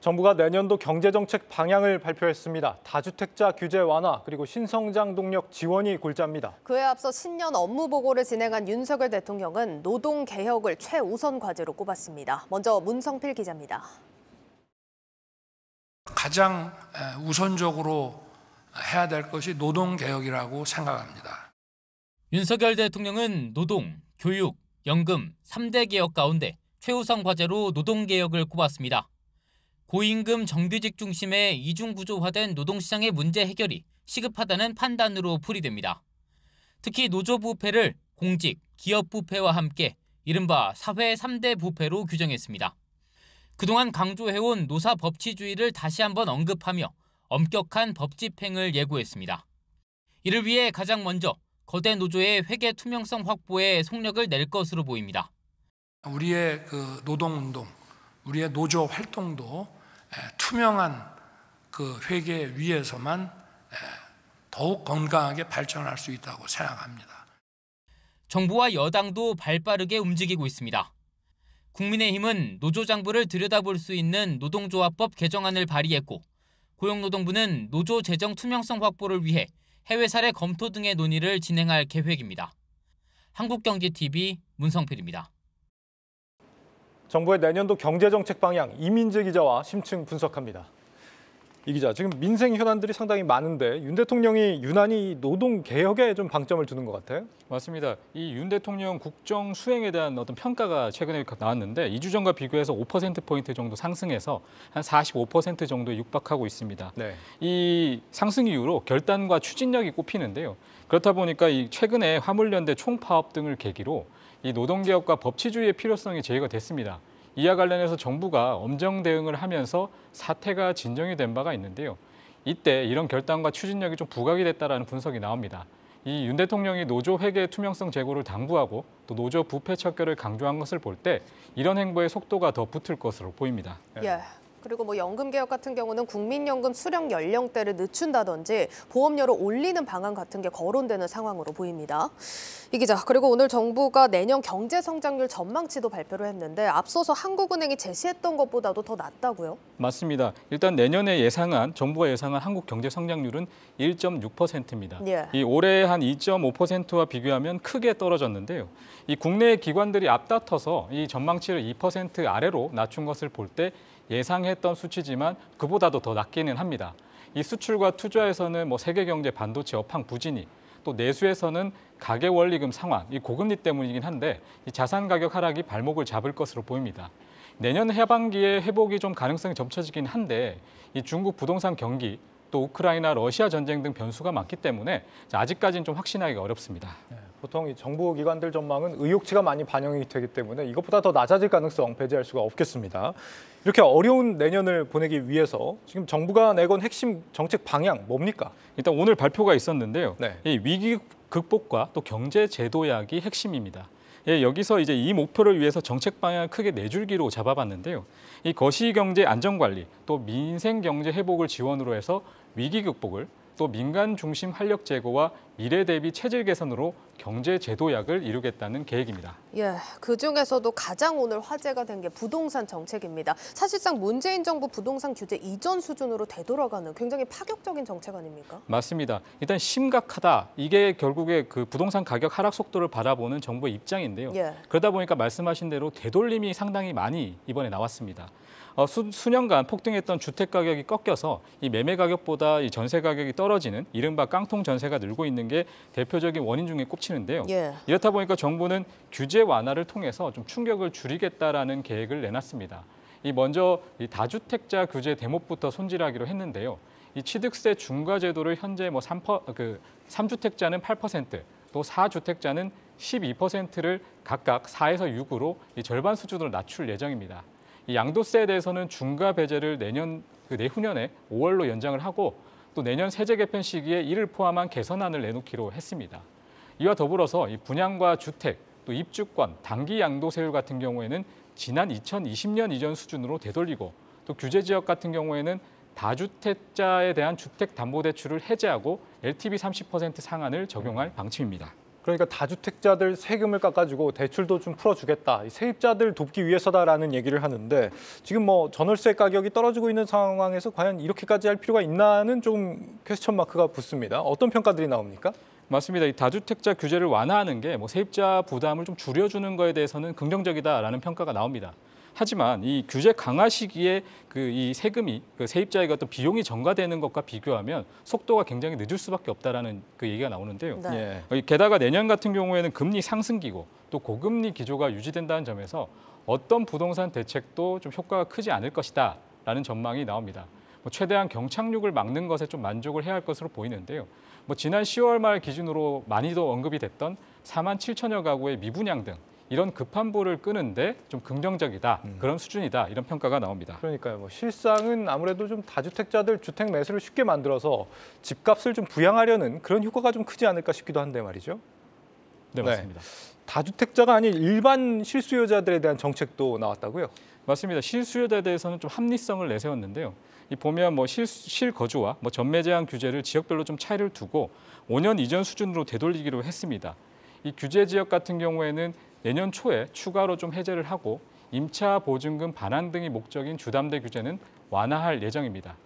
정부가 내년도 경제정책 방향을 발표했습니다. 다주택자 규제 완화 그리고 신성장 동력 지원이 골자입니다. 그에 앞서 신년 업무 보고를 진행한 윤석열 대통령은 노동 개혁을 최우선 과제로 꼽았습니다. 먼저 문성필 기자입니다. 가장 우선적으로 해야 될 것이 노동 개혁이라고 생각합니다. 윤석열 대통령은 노동, 교육, 연금 3대 개혁 가운데 최우선 과제로 노동 개혁을 꼽았습니다. 고임금 정규직 중심의 이중구조화된 노동시장의 문제 해결이 시급하다는 판단으로 풀이됩니다. 특히 노조 부패를 공직, 기업 부패와 함께 이른바 사회 3대 부패로 규정했습니다. 그동안 강조해온 노사 법치주의를 다시 한번 언급하며 엄격한 법 집행을 예고했습니다. 이를 위해 가장 먼저 거대 노조의 회계 투명성 확보에 속력을 낼 것으로 보입니다. 우리의 노동운동, 우리의 노조 활동도 투명한 회계 위에서만 더욱 건강하게 발전할 수 있다고 생각합니다. 정부와 여당도 발빠르게 움직이고 있습니다. 국민의힘은 노조장부를 들여다볼 수 있는 노동조합법 개정안을 발의했고 고용노동부는 노조 재정 투명성 확보를 위해 해외 사례 검토 등의 논의를 진행할 계획입니다. 한국경제TV 문성필입니다. 정부의 내년도 경제정책 방향 이민재 기자와 심층 분석합니다. 이 기자, 지금 민생 현안들이 상당히 많은데 윤 대통령이 유난히 노동 개혁에 좀 방점을 두는 것 같아요. 맞습니다. 이 윤 대통령 국정 수행에 대한 어떤 평가가 최근에 나왔는데 2주 전과 비교해서 5%포인트 정도 상승해서 한 45% 정도에 육박하고 있습니다. 네. 이 상승 이후로 결단과 추진력이 꼽히는데요. 그렇다 보니까 이 최근에 화물연대 총파업 등을 계기로 이 노동개혁과 법치주의의 필요성이 제기가 됐습니다. 이와 관련해서 정부가 엄정 대응을 하면서 사태가 진정이 된 바가 있는데요. 이때 이런 결단과 추진력이 좀 부각이 됐다라는 분석이 나옵니다. 이 윤 대통령이 노조 회계 투명성 제고를 당부하고 또 노조 부패 척결을 강조한 것을 볼 때 이런 행보의 속도가 더 붙을 것으로 보입니다. 예. 그리고 연금 개혁 같은 경우는 국민연금 수령 연령대를 늦춘다든지 보험료를 올리는 방안 같은 게 거론되는 상황으로 보입니다. 이 기자, 그리고 오늘 정부가 내년 경제 성장률 전망치도 발표를 했는데 앞서서 한국은행이 제시했던 것보다도 더 낮다고요? 맞습니다. 일단 내년에 정부가 예상한 한국 경제 성장률은 1.6%입니다. 예. 이 올해 한 2.5%와 비교하면 크게 떨어졌는데요. 이 국내 기관들이 앞다퉈서 이 전망치를 2% 아래로 낮춘 것을 볼 때 예상했던 수치지만 그보다도 더 낮기는 합니다. 이 수출과 투자에서는 세계 경제 반도체 업황 부진이, 또 내수에서는 가계 원리금 상환, 이 고금리 때문이긴 한데 이 자산 가격 하락이 발목을 잡을 것으로 보입니다. 내년 하반기에 회복이 좀 가능성이 점쳐지긴 한데 이 중국 부동산 경기, 또 우크라이나, 러시아 전쟁 등 변수가 많기 때문에 아직까지는 좀 확신하기가 어렵습니다. 네, 보통 이 정부 기관들 전망은 의혹치가 많이 반영이 되기 때문에 이것보다 더 낮아질 가능성 배제할 수가 없겠습니다. 이렇게 어려운 내년을 보내기 위해서 지금 정부가 내건 핵심 정책 방향 뭡니까? 일단 오늘 발표가 있었는데요. 네. 이 위기 극복과 또 경제 제도약이 핵심입니다. 여기서 이제 이 목표를 위해서 정책 방향을 크게 네 줄기로 잡아봤는데요. 이 거시경제 안정관리, 또 민생경제 회복을 지원으로 해서 위기 극복을, 또 민간 중심 활력 제고와 미래 대비 체질 개선으로 경제 제도약을 이루겠다는 계획입니다. 예, 그중에서도 가장 오늘 화제가 된 게 부동산 정책입니다. 사실상 문재인 정부 부동산 규제 이전 수준으로 되돌아가는 굉장히 파격적인 정책 아닙니까? 맞습니다. 일단 심각하다. 이게 결국에 그 부동산 가격 하락 속도를 바라보는 정부의 입장인데요. 예. 그러다 보니까 말씀하신 대로 되돌림이 상당히 많이 이번에 나왔습니다. 수년간 폭등했던 주택 가격이 꺾여서 이 매매 가격보다 이 전세 가격이 떨어지는 이른바 깡통 전세가 늘고 있는 게 대표적인 원인 중에 꼽히는데요. 예. 이렇다 보니까 정부는 규제 완화를 통해서 좀 충격을 줄이겠다라는 계획을 내놨습니다. 먼저 이 다주택자 규제 대목부터 손질하기로 했는데요. 이 취득세 중과 제도를 현재 3주택자는 8%, 또 4주택자는 12%를 각각 4에서 6으로 절반 수준으로 낮출 예정입니다. 이 양도세에 대해서는 중과 배제를 내후년에 5월로 연장을 하고 또 내년 세제 개편 시기에 이를 포함한 개선안을 내놓기로 했습니다. 이와 더불어서 이 분양과 주택, 또 입주권, 단기 양도세율 같은 경우에는 지난 2020년 이전 수준으로 되돌리고 또 규제 지역 같은 경우에는 다주택자에 대한 주택담보대출을 해제하고 LTV 30% 상한을 적용할 방침입니다. 그러니까 다주택자들 세금을 깎아주고 대출도 좀 풀어주겠다. 이 세입자들 돕기 위해서다라는 얘기를 하는데 지금 뭐 전월세 가격이 떨어지고 있는 상황에서 과연 이렇게까지 할 필요가 있나는 좀 퀘스천 마크가 붙습니다. 어떤 평가들이 나옵니까? 맞습니다. 이 다주택자 규제를 완화하는 게 뭐 세입자 부담을 좀 줄여주는 거에 대해서는 긍정적이다라는 평가가 나옵니다. 하지만 이 규제 강화 시기에 이 세금이 세입자에게 어떤 비용이 전가되는 것과 비교하면 속도가 굉장히 늦을 수밖에 없다라는 얘기가 나오는데요. 네. 게다가 내년 같은 경우에는 금리 상승기고 또 고금리 기조가 유지된다는 점에서 어떤 부동산 대책도 좀 효과가 크지 않을 것이다라는 전망이 나옵니다. 최대한 경착륙을 막는 것에 좀 만족을 해야 할 것으로 보이는데요. 지난 10월 말 기준으로 많이도 언급이 됐던 4만 7천여 가구의 미분양 등 이런 급환부를 끄는데 좀 긍정적이다, 그런 수준이다 이런 평가가 나옵니다. 그러니까요. 뭐 실상은 아무래도 좀 다주택자들 주택 매수를 쉽게 만들어서 집값을 좀 부양하려는 그런 효과가 좀 크지 않을까 싶기도 한데 말이죠. 네, 맞습니다. 다주택자가 아닌 일반 실수요자들에 대한 정책도 나왔다고요? 맞습니다. 실수요자에 대해서는 좀 합리성을 내세웠는데요. 이 보면 실거주와 전매 제한 규제를 지역별로 좀 차이를 두고 5년 이전 수준으로 되돌리기로 했습니다. 이 규제 지역 같은 경우에는 내년 초에 추가로 좀 해제를 하고 임차 보증금 반환 등이 목적인 주담대 규제는 완화할 예정입니다.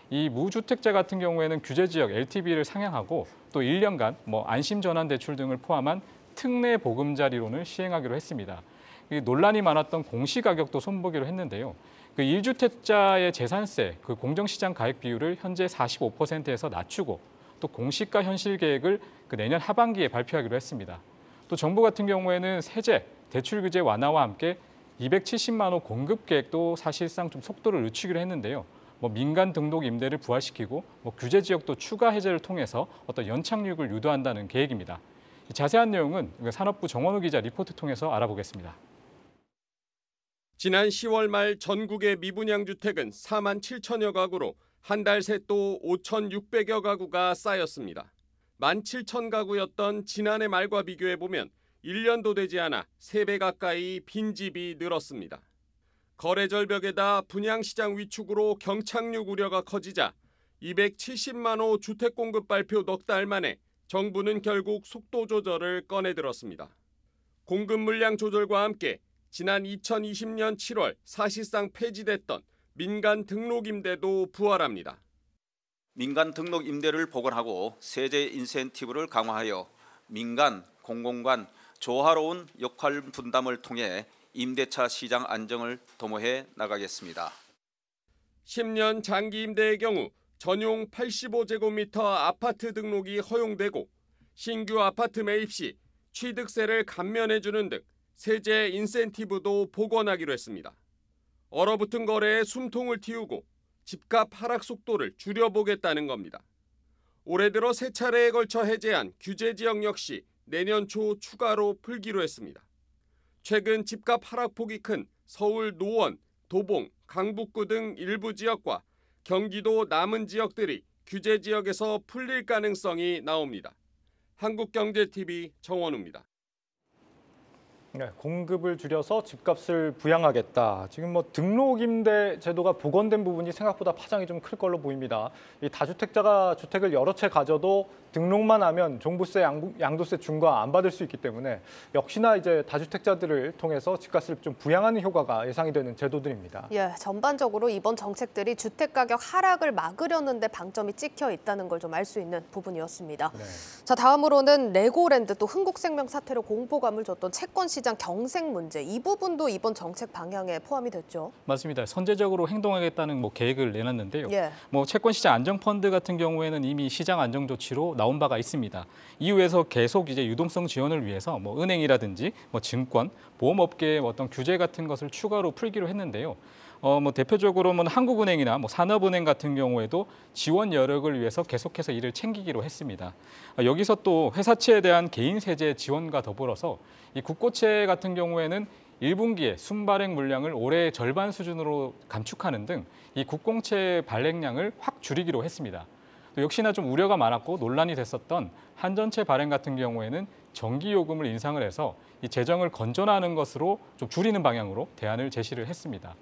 이 무주택자 같은 경우에는 규제 지역 LTV를 상향하고 또 1년간 안심 전환 대출 등을 포함한 특례 보금자리론을 시행하기로 했습니다. 논란이 많았던 공시가격도 손보기로 했는데요. 1주택자의 재산세 공정시장 가액 비율을 현재 45%에서 낮추고 또 공시가 현실 계획을 내년 하반기에 발표하기로 했습니다. 또 정부 같은 경우에는 세제, 대출 규제 완화와 함께 270만 호 공급 계획도 사실상 좀 속도를 늦추기로 했는데요. 민간 등록 임대를 부활시키고 규제 지역도 추가 해제를 통해서 어떤 연착륙을 유도한다는 계획입니다. 자세한 내용은 산업부 정원우 기자 리포트 통해서 알아보겠습니다. 지난 10월 말 전국의 미분양 주택은 4만 7천여 가구로 한 달 새 또 5,600여 가구가 쌓였습니다. 17,000가구였던 지난해 말과 비교해보면 1년도 되지 않아 3배 가까이 빈집이 늘었습니다. 거래 절벽에다 분양시장 위축으로 경착륙 우려가 커지자 270만 호 주택 공급 발표 넉 달 만에 정부는 결국 속도 조절을 꺼내들었습니다. 공급 물량 조절과 함께 지난 2020년 7월 사실상 폐지됐던 민간 등록 임대도 부활합니다. 민간 등록 임대를 복원하고 세제 인센티브를 강화하여 민간, 공공간 조화로운 역할 분담을 통해 임대차 시장 안정을 도모해 나가겠습니다. 10년 장기 임대의 경우 전용 85제곱미터 아파트 등록이 허용되고 신규 아파트 매입 시 취득세를 감면해주는 등 세제 인센티브도 복원하기로 했습니다. 얼어붙은 거래에 숨통을 틔우고 집값 하락 속도를 줄여보겠다는 겁니다. 올해 들어 세 차례에 걸쳐 해제한 규제 지역 역시 내년 초 추가로 풀기로 했습니다. 최근 집값 하락폭이 큰 서울 노원, 도봉, 강북구 등 일부 지역과 경기도 남은 지역들이 규제 지역에서 풀릴 가능성이 나옵니다. 한국경제TV 정원우입니다. 네, 공급을 줄여서 집값을 부양하겠다. 지금 등록임대 제도가 복원된 부분이 생각보다 파장이 좀 클 걸로 보입니다. 이 다주택자가 주택을 여러 채 가져도 등록만 하면 종부세, 양도세 중과 안 받을 수 있기 때문에 역시나 이제 다주택자들을 통해서 집값을 좀 부양하는 효과가 예상이 되는 제도들입니다. 예, 전반적으로 이번 정책들이 주택 가격 하락을 막으려는 데 방점이 찍혀 있다는 걸 좀 알 수 있는 부분이었습니다. 네. 자, 다음으로는 레고랜드 또 흥국생명 사태로 공포감을 줬던 채권 시장 경색 문제, 이 부분도 이번 정책 방향에 포함이 됐죠. 맞습니다. 선제적으로 행동하겠다는 계획을 내놨는데요. 예. 채권 시장 안정 펀드 같은 경우에는 이미 시장 안정 조치로 나온 바가 있습니다. 이후에서 계속 이제 유동성 지원을 위해서 은행이라든지 증권, 보험업계의 어떤 규제 같은 것을 추가로 풀기로 했는데요. 대표적으로는 한국은행이나 산업은행 같은 경우에도 지원 여력을 위해서 계속해서 이를 챙기기로 했습니다. 여기서 또 회사채에 대한 개인 세제 지원과 더불어서 이 국고채 같은 경우에는 1분기에 순발행 물량을 올해 절반 수준으로 감축하는 등 이 국공채 발행량을 확 줄이기로 했습니다. 또 역시나 좀 우려가 많았고 논란이 됐었던 한전채 발행 같은 경우에는 전기요금을 인상을 해서 이 재정을 건전하는 것으로 좀 줄이는 방향으로 대안을 제시를 했습니다.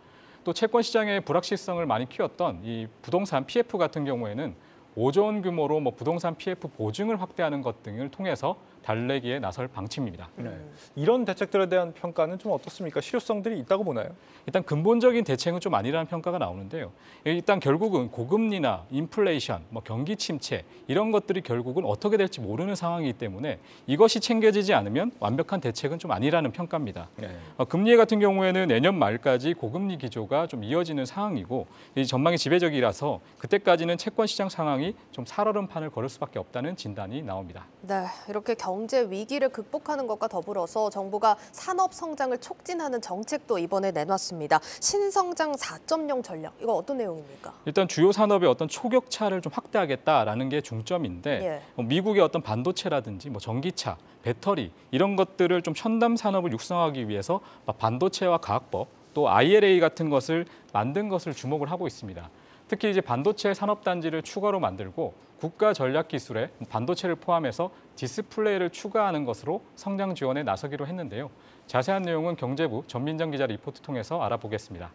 또 채권 시장의 불확실성을 많이 키웠던 이 부동산 PF 같은 경우에는 5조 원 규모로 부동산 PF 보증을 확대하는 것 등을 통해서 달래기에 나설 방침입니다. 네. 이런 대책들에 대한 평가는 좀 어떻습니까? 실효성들이 있다고 보나요? 일단 근본적인 대책은 좀 아니라는 평가가 나오는데요. 일단 결국은 고금리나 인플레이션, 경기 침체 이런 것들이 결국은 어떻게 될지 모르는 상황이기 때문에 이것이 챙겨지지 않으면 완벽한 대책은 좀 아니라는 평가입니다. 네. 금리 같은 경우에는 내년 말까지 고금리 기조가 좀 이어지는 상황이고 이 전망이 지배적이라서 그때까지는 채권 시장 상황이 좀 살얼음 판을 걸을 수밖에 없다는 진단이 나옵니다. 네, 이렇게 경제 위기를 극복하는 것과 더불어서 정부가 산업 성장을 촉진하는 정책도 이번에 내놨습니다. 신성장 4.0 전략, 이거 어떤 내용입니까? 일단 주요 산업의 어떤 초격차를 좀 확대하겠다라는 게 중점인데 미국의 어떤 반도체라든지 전기차, 배터리 이런 것들을 좀 첨단 산업을 육성하기 위해서 반도체와 과학법 또 IRA 같은 것을 만든 것을 주목을 하고 있습니다. 특히 이제 반도체 산업단지를 추가로 만들고 국가 전략 기술에 반도체를 포함해서 디스플레이를 추가하는 것으로 성장 지원에 나서기로 했는데요. 자세한 내용은 경제부 전민정 기자 리포트 통해서 알아보겠습니다.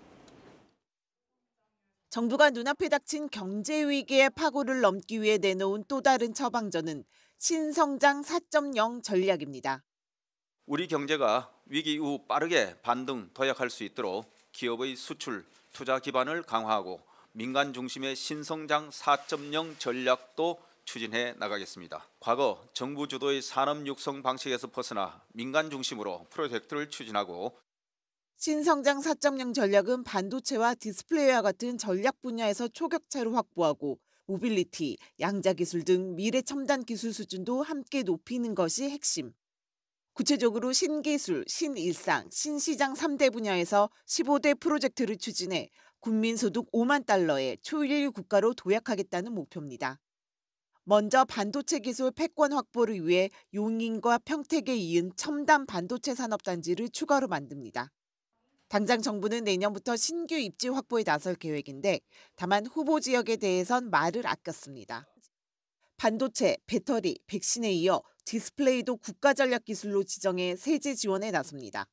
정부가 눈앞에 닥친 경제 위기의 파고를 넘기 위해 내놓은 또 다른 처방전은 신성장 4.0 전략입니다. 우리 경제가 위기 이후 빠르게 반등 도약할 수 있도록 기업의 수출, 투자 기반을 강화하고 민간 중심의 신성장 4.0 전략도 추진해 나가겠습니다. 과거 정부 주도의 산업 육성 방식에서 벗어나 민간 중심으로 프로젝트를 추진하고 신성장 4.0 전략은 반도체와 디스플레이와 같은 전략 분야에서 초격차를 확보하고 모빌리티, 양자기술 등 미래 첨단 기술 수준도 함께 높이는 것이 핵심. 구체적으로 신기술, 신일상, 신시장 3대 분야에서 15대 프로젝트를 추진해 국민소득 5만 달러의 초일 국가로 도약하겠다는 목표입니다. 먼저 반도체 기술 패권 확보를 위해 용인과 평택에 이은 첨단 반도체 산업단지를 추가로 만듭니다. 당장 정부는 내년부터 신규 입지 확보에 나설 계획인데 다만 후보 지역에 대해선 말을 아꼈습니다. 반도체, 배터리, 백신에 이어 디스플레이도 국가 전략 기술로 지정해 세제 지원에 나섭니다.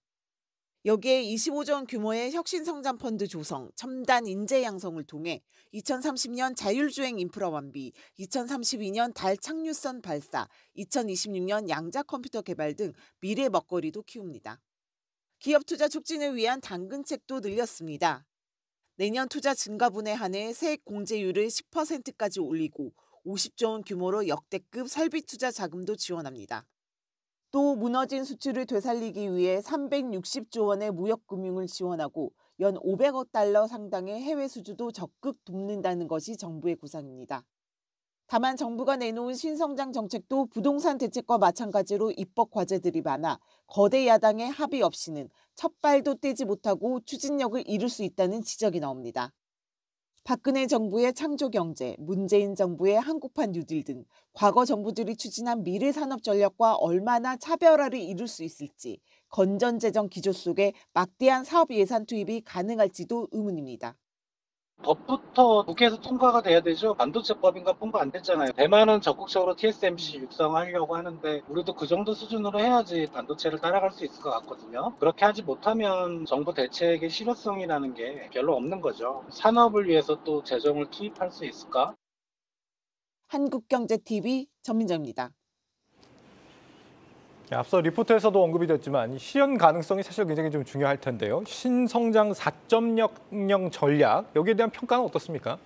여기에 25조 원 규모의 혁신성장 펀드 조성, 첨단 인재 양성을 통해 2030년 자율주행 인프라 완비, 2032년 달 착륙선 발사, 2026년 양자 컴퓨터 개발 등 미래 먹거리도 키웁니다. 기업 투자 촉진을 위한 당근책도 늘렸습니다. 내년 투자 증가분에 한해 세액 공제율을 10%까지 올리고 50조 원 규모로 역대급 설비 투자 자금도 지원합니다. 또 무너진 수출을 되살리기 위해 360조 원의 무역금융을 지원하고 연 500억 달러 상당의 해외 수주도 적극 돕는다는 것이 정부의 구상입니다. 다만 정부가 내놓은 신성장 정책도 부동산 대책과 마찬가지로 입법 과제들이 많아 거대 야당의 합의 없이는 첫 발도 떼지 못하고 추진력을 이룰 수 있다는 지적이 나옵니다. 박근혜 정부의 창조경제, 문재인 정부의 한국판 뉴딜 등 과거 정부들이 추진한 미래산업 전략과 얼마나 차별화를 이룰 수 있을지, 건전재정 기조 속에 막대한 사업 예산 투입이 가능할지도 의문입니다. 법부터 국회에서 통과가 돼야 되죠. 반도체법인가 통과 안 됐잖아요. 대만은 적극적으로 TSMC 육성하려고 하는데 우리도 그 정도 수준으로 해야지 반도체를 따라갈 수 있을 것 같거든요. 그렇게 하지 못하면 정부 대책의 실효성이라는 게 별로 없는 거죠. 산업을 위해서 또 재정을 투입할 수 있을까? 한국경제TV 전민정입니다. 앞서 리포트에서도 언급이 됐지만 이 실현 가능성이 사실 굉장히 좀 중요할 텐데요. 신성장 4.0 전략, 여기에 대한 평가는 어떻습니까?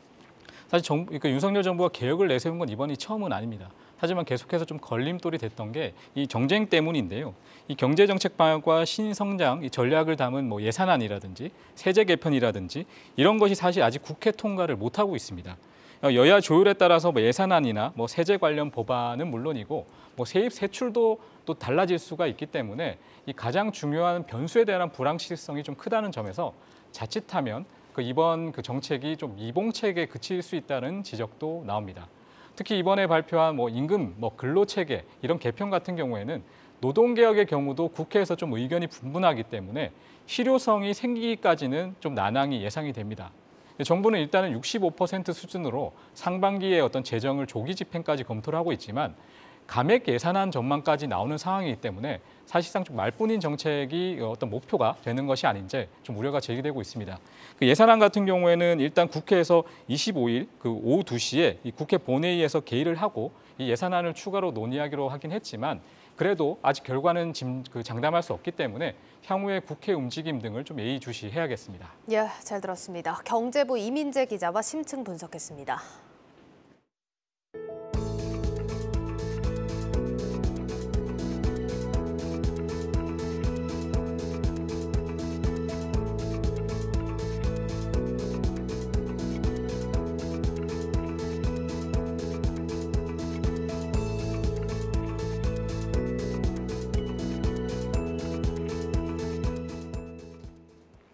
사실 윤석열 정부가 계획을 내세운 건 이번이 처음은 아닙니다. 하지만 계속해서 좀 걸림돌이 됐던 게 이 정쟁 때문인데요. 이 경제정책 방향과 신성장 이 전략을 담은 예산안이라든지 세제 개편이라든지 이런 것이 사실 아직 국회 통과를 못하고 있습니다. 여야 조율에 따라서 예산안이나 세제 관련 법안은 물론이고 세입 세출도 또 달라질 수가 있기 때문에 이 가장 중요한 변수에 대한 불확실성이 좀 크다는 점에서 자칫하면 이번 정책이 좀 이봉책에 그칠 수 있다는 지적도 나옵니다. 특히 이번에 발표한 임금, 근로체계 이런 개편 같은 경우에는 노동개혁의 경우도 국회에서 좀 의견이 분분하기 때문에 실효성이 생기기까지는 좀 난항이 예상이 됩니다. 정부는 일단은 65% 수준으로 상반기에 어떤 재정을 조기 집행까지 검토를 하고 있지만 감액 예산안 전망까지 나오는 상황이기 때문에 사실상 좀 말뿐인 정책이 어떤 목표가 되는 것이 아닌지 좀 우려가 제기되고 있습니다. 예산안 같은 경우에는 일단 국회에서 25일 오후 2시에 이 국회 본회의에서 개의를 하고 이 예산안을 추가로 논의하기로 하긴 했지만 그래도 아직 결과는 장담할 수 없기 때문에 향후의 국회 움직임 등을 좀 예의주시해야겠습니다. 예, 잘 들었습니다. 경제부 이민재 기자와 심층 분석했습니다.